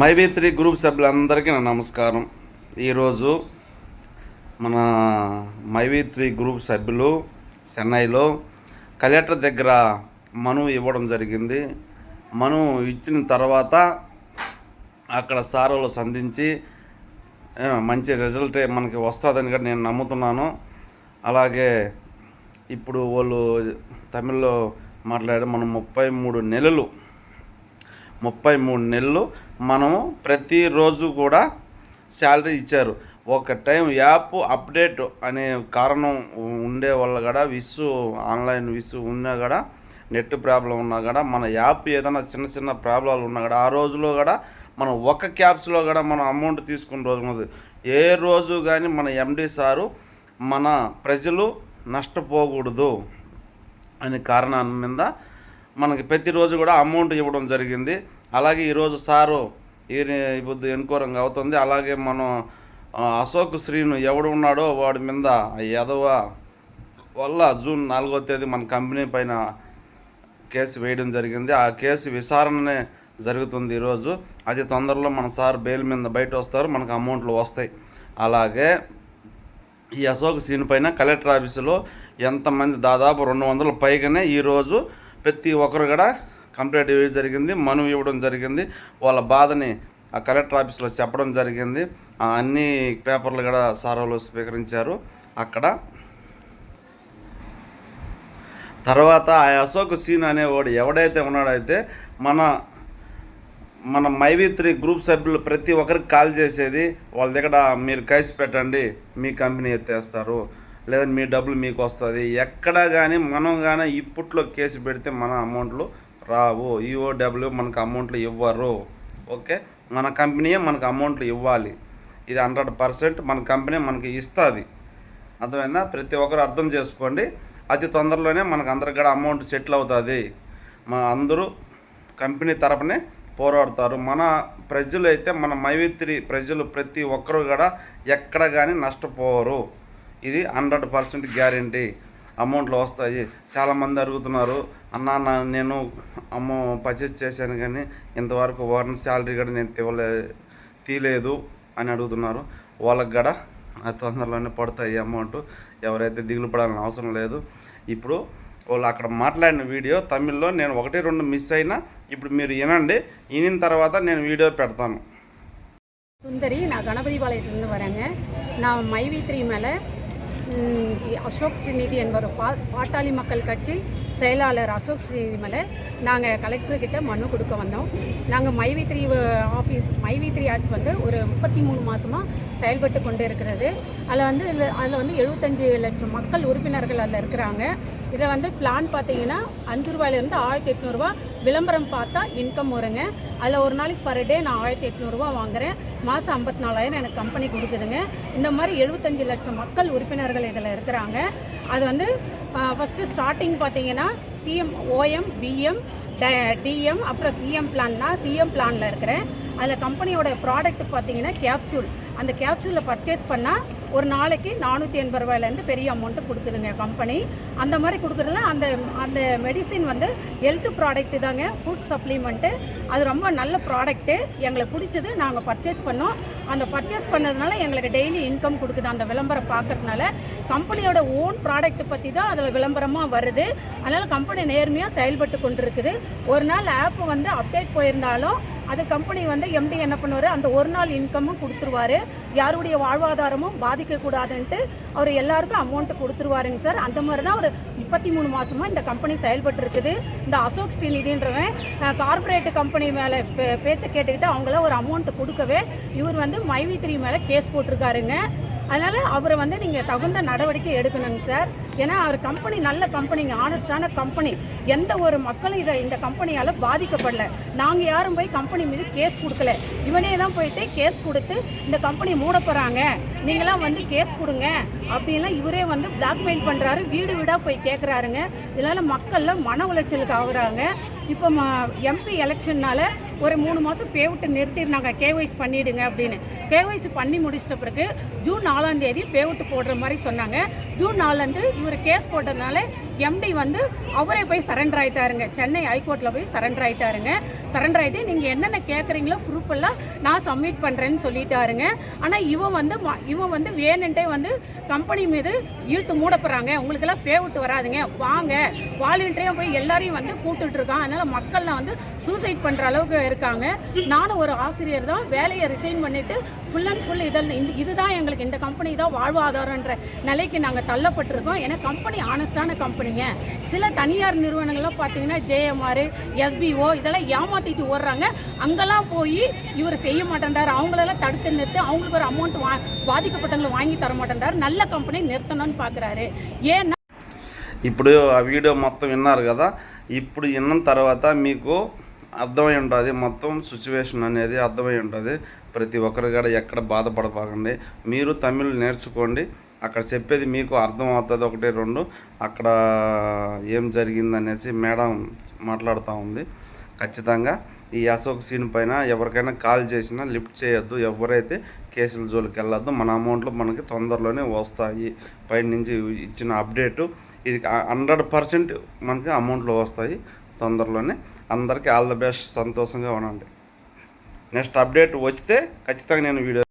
మైవి3 group సభ్యులందరికీ నా నమస్కారం. ఈరోజు మన మైవి3 గ్రూప్ సభ్యులు చెన్నైలో కలెక్టర్ దగ్గర మను ఇవ్వడం జరిగింది. మను ఇచ్చిన తర్వాత అక్కడ సారోలు సంధించి మంచి రిజల్టే మనకి వస్తుందని కూడా నేను నమ్ముతున్నాను. అలాగే ఇప్పుడు వాళ్ళు తమిళ్లో మాట్లాడి మనం 33 నెలలు మనము ప్రతిరోజు కూడా శాలరీ ఇచ్చారు. ఒక టైం యాప్ అప్డేట్ అనే కారణం ఉండే వల్ల కూడా ఆన్లైన్ ఉన్నా కూడా నెట్ ప్రాబ్లం ఉన్నా కూడా మన యాప్ ఏదైనా చిన్న ప్రాబ్లాలు ఉన్నా కూడా ఆ రోజులో కూడా మనం ఒక క్యాప్స్లో కూడా మనం అమౌంట్ తీసుకున్న రోజు ఉన్నది. ఏ రోజు కానీ మన ఎండి సారు మన ప్రజలు నష్టపోకూడదు అనే కారణం మీద మనకి ప్రతిరోజు కూడా అమౌంట్ ఇవ్వడం జరిగింది. అలాగే ఈరోజు సారు ఇప్పుడు ఎన్కోరంగా అవుతుంది. అలాగే మనం అశోక్ శ్రీను ఎవడు ఉన్నాడో వాడి మీద ఎదవ వల్ల జూన్ 4వ తేదీ మన కంపెనీ పైన కేసు వేయడం జరిగింది. ఆ కేసు విచారణనే జరుగుతుంది ఈరోజు. అది తొందరలో మన సార్ బెయిల్ మీద బయట వస్తారు, మనకు అమౌంట్లు వస్తాయి. అలాగే ఈ అశోక్ శ్రీను పైన కలెక్టర్ ఆఫీసులో ఎంతమంది దాదాపు 200 పైగానే ఈరోజు ప్రతి ఒక్కరు కూడా కంప్లైంట్ ఇవ్వడం జరిగింది, మను ఇవ్వడం జరిగింది. వాళ్ళ బాధని ఆ కలెక్టర్ ఆఫీస్లో చెప్పడం జరిగింది. అన్ని పేపర్లు కూడా సారోలు స్వీకరించారు. అక్కడ తర్వాత ఆ అశోక్ సీన్ అనేవాడు ఎవడైతే ఉన్నాడైతే మన మైవి3 గ్రూప్ సభ్యులు ప్రతి ఒక్కరికి కాల్ చేసేది, వాళ్ళ దగ్గర మీరు కేసు పెట్టండి, మీ కంపెనీ ఎత్తేస్తారు, లేదా మీ డబ్బులు మీకు వస్తుంది. ఎక్కడ కానీ మనం కానీ ఇప్పట్లో కేసు పెడితే మన అమౌంట్లు రావు. ఈఓడబ్ల్యూ మనకు అమౌంట్లు ఇవ్వరు. ఓకే, మన కంపెనీయే మనకు అమౌంట్లు ఇవ్వాలి. ఇది 100% మన కంపెనీ మనకి ఇస్తుంది. అర్థమైందా? ప్రతి ఒక్కరు అర్థం చేసుకోండి. అతి తొందరలోనే మనకు అందరికి కూడా అమౌంట్ సెటిల్ అవుతుంది. అందరూ కంపెనీ తరపునే పోరాడతారు. మన ప్రజలు అయితే మన మైవి3 ప్రజలు ప్రతి ఒక్కరు కూడా ఎక్కడ కానీ నష్టపోరు. ఇది 100% గ్యారంటీ. అమౌంట్లు వస్తాయి. చాలామంది అడుగుతున్నారు, అన్న నేను పర్చేజ్ చేశాను కానీ ఇంతవరకు వారం శాలరీ కూడా నేను తీయలేదు అని అడుగుతున్నారు. వాళ్ళకి కూడా తొందరలోనే పడతాయి అమౌంట్. ఎవరైతే దిగులు పడాలని అవసరం లేదు. ఇప్పుడు వాళ్ళు అక్కడ మాట్లాడిన వీడియో తమిళ్లో నేను 1-2 మిస్ అయినా ఇప్పుడు మీరు వినండి. వినిన తర్వాత నేను వీడియో పెడతాను. சுந்தரி, நான் கணபதிபாளையத்துலேருந்து வரேங்க. நான் மைவி3 மேலே அசோக் ஸ்ரீநிதி என்பவர் பாட்டாளி மக்கள் கட்சி செயலாளர் அசோக் ஸ்ரீநிதி மேலே நாங்கள் கலெக்டர்கிட்ட மனு கொடுக்க வந்தோம். நாங்கள் மைவி3 ஆட்ஸ் வந்து ஒரு 33 மாதமாக செயல்பட்டு கொண்டு இருக்கிறது. அதில் வந்து 75 லட்சம் மக்கள் உறுப்பினர்கள் அதில் இருக்கிறாங்க. இதில் வந்து பிளான் பார்த்தீங்கன்னா 5 ரூபாயிலேருந்து 1800 ரூபா விளம்பரம் பார்த்தா இன்கம் வருங்க. அதில் ஒரு நாளைக்கு பர் டே நான் 1800 ரூபா வாங்குகிறேன். மாதம் 54,000 எனக்கு கம்பெனி கொடுக்குதுங்க. இந்த மாதிரி 75 லட்சம் மக்கள் உறுப்பினர்கள் இதில் இருக்கிறாங்க. அது வந்து ஃபஸ்ட்டு ஸ்டார்டிங் பார்த்தீங்கன்னா சிஎம், ஓஎம், பிஎம், டிஎம், அப்புறம் சிஎம் பிளான்னா சிஎம் பிளானில் இருக்கிறேன். அதில் கம்பெனியோட ப்ராடக்ட் பார்த்தீங்கன்னா கேப்சூல். அந்த கேப்சூலில் பர்ச்சேஸ் பண்ணால் ஒரு நாளைக்கு 480 ரூபாயிலேருந்து பெரிய அமௌண்ட்டு கொடுக்குதுங்க கம்பெனி. அந்த மாதிரி கொடுக்குறதுல அந்த மெடிசின் வந்து ஹெல்த் ப்ராடக்ட்டு தாங்க, ஃபுட் சப்ளிமெண்ட்டு. அது ரொம்ப நல்ல ப்ராடக்ட்டு. எங்களுக்கு பிடிச்சது, நாங்கள் பர்ச்சேஸ் பண்ணோம். அந்த பர்ச்சேஸ் பண்ணதுனால எங்களுக்கு டெய்லி இன்கம் கொடுக்குது. அந்த விளம்பரம் பார்க்கறதுனால கம்பெனியோட ஓன் ப்ராடக்ட் பற்றி தான் அதில் விளம்பரமாக வருது. அதனால் கம்பெனி நேர்மையாக செயல்பட்டு கொண்டு இருக்குது. ஒரு நாள் ஆப் வந்து அப்டேட் போயிருந்தாலும் அது கம்பெனி வந்து எம்டி என்ன பண்ணுவார், அந்த ஒரு நாள் இன்கமும் கொடுத்துருவார். யாருடைய வாழ்வாதாரமும் பாதிக்கக்கூடாதுன்ட்டு அவர் எல்லாருக்கும் அமௌண்ட்டு கொடுத்துருவாருங்க சார். அந்த மாதிரி தான் ஒரு 33 மாதமாக இந்த கம்பெனி செயல்பட்டு இருக்குது. இந்த அசோக் ஸ்ரீநிதின்றவன் கார்பரேட் கம்பெனி மேலே பேச்சை கேட்டுக்கிட்டு அவங்கள ஒரு அமௌண்ட்டு கொடுக்கவே இவர் வந்து மைவி3 மேலே கேஸ் போட்டிருக்காருங்க. அதனால் அவரை வந்து நீங்கள் தகுந்த நடவடிக்கை எடுக்கணுங்க சார். ஏன்னா அவர் கம்பெனி நல்ல கம்பெனிங்க, ஆனஸ்டான கம்பெனி. எந்த ஒரு மக்களும் இந்த கம்பெனியால் பாதிக்கப்படல. நாங்கள் யாரும் போய் கம்பெனி மீது கேஸ் கொடுக்கல. இவனே தான் போயிட்டு கேஸ் கொடுத்து இந்த கம்பெனி மூட போகிறாங்க, நீங்களாம் வந்து கேஸ் கொடுங்க அப்படின்லாம் இவரே வந்து பிளாக்மெயில் பண்ணுறாரு. வீடு வீடாக போய் கேட்குறாருங்க. இதனால் மக்கள்லாம் மன உளைச்சலுக்கு ஆகுறாங்க. இப்போ எம்பி எலெக்ஷன்னால் ஒரு 3 மாதம் பே விட்டு நிறுத்திருந்தாங்க, கேஒய்சி பண்ணிவிடுங்க அப்படின்னு. கேஒய்சி பண்ணி முடிச்சிட்ட பிறகு ஜூன் 4ஆம் தேதி பே விட்டு போடுற மாதிரி சொன்னாங்க. ஜூன் 4 இவர் கேஸ் போட்டதுனால எம்டி வந்து அவரே போய் சரண்டர் ஆகிட்டாருங்க. சென்னை ஹைகோர்ட்டில் போய் சரண்டர் ஆகிட்டாருங்க. சரண்டர் ஆகிட்டு நீங்கள் என்னென்ன கேட்குறீங்களோ ப்ரூஃப் எல்லாம் நான் சப்மிட் பண்ணுறேன்னு சொல்லிட்டாருங்க. ஆனால் இவன் வந்து வேணுன்ட்டே வந்து கம்பெனி மீது இழுத்து மூடப்படுறாங்க, உங்களுக்கெல்லாம் பே விட்டு வராதுங்க, வாங்க வாலண்டியராக போய் எல்லாரையும் வந்து கூப்பிட்டுட்டு இருக்கான். அதனால் மக்கள்லாம் வந்து சூசைட் பண்ணுற அளவுக்கு இருக்காங்க. நானும் ஒரு ஆசிரியர் தான், வேலையை ரிசைன் பண்ணிவிட்டு ஃபுல் அண்ட் ஃபுல் இதுதான் எங்களுக்கு இந்த கம்பெனி தான் வாழ்வாதாரன்ற நிலைக்கு நாங்கள் தள்ளப்பட்டிருக்கோம். ஏன்னா கம்பெனி ஆனஸ்டான கம்பெனிங்க. சில தனியார் நிறுவனங்கள்லாம் பார்த்தீங்கன்னா ஜேஎம்ஆர், எஸ்பிஓ இதெல்லாம் ஏமாற்றிட்டு ஓடுறாங்க. அங்கெல்லாம் போய் இவர் செய்ய மாட்டேன்றார், அவங்களெல்லாம் தடுத்து நிறுத்து, அவங்களுக்கு ஒரு அமௌண்ட் பாதிக்கப்பட்டவங்களை வாங்கி தர மாட்டேன்றார். நல்ல கம்பெனி நிறுத்தணும்னு பார்க்குறாரு. ఏనా ఇప్పుడు ఆ వీడియో మొత్తం విన్నారు కదా. ఇప్పుడు విన్న తర్వాత మీకు అర్థమై ఉంటుంది, మొత్తం సిచ్యువేషన్ అనేది అర్థమై ఉంటుంది. ప్రతి ఒక్కరు కూడా ఎక్కడ బాధపడకండి, మీరు తమిళ్ నేర్చుకోండి. అక్కడ చెప్పేది మీకు అర్థం అవుతుంది. 1, 2 అక్కడ ఏం జరిగిందనేసి మేడం మాట్లాడుతూ ఉంది. ఖచ్చితంగా ఈ అశోక్ సీన్ పైన ఎవరికైనా కాల్ చేసినా లిఫ్ట్ చేయొద్దు, ఎవరైతే కేసుల జోలికి వెళ్ళొద్దు. మన అమౌంట్లు మనకి తొందరలోనే వస్తాయి. పైన నుంచి ఇచ్చిన అప్డేటు ఇది 100% మనకి అమౌంట్లు వస్తాయి తొందరలోనే. అందరికీ ఆల్ ద బెస్ట్, సంతోషంగా ఉండండి. నెక్స్ట్ అప్డేట్ వస్తే ఖచ్చితంగా నేను వీడియో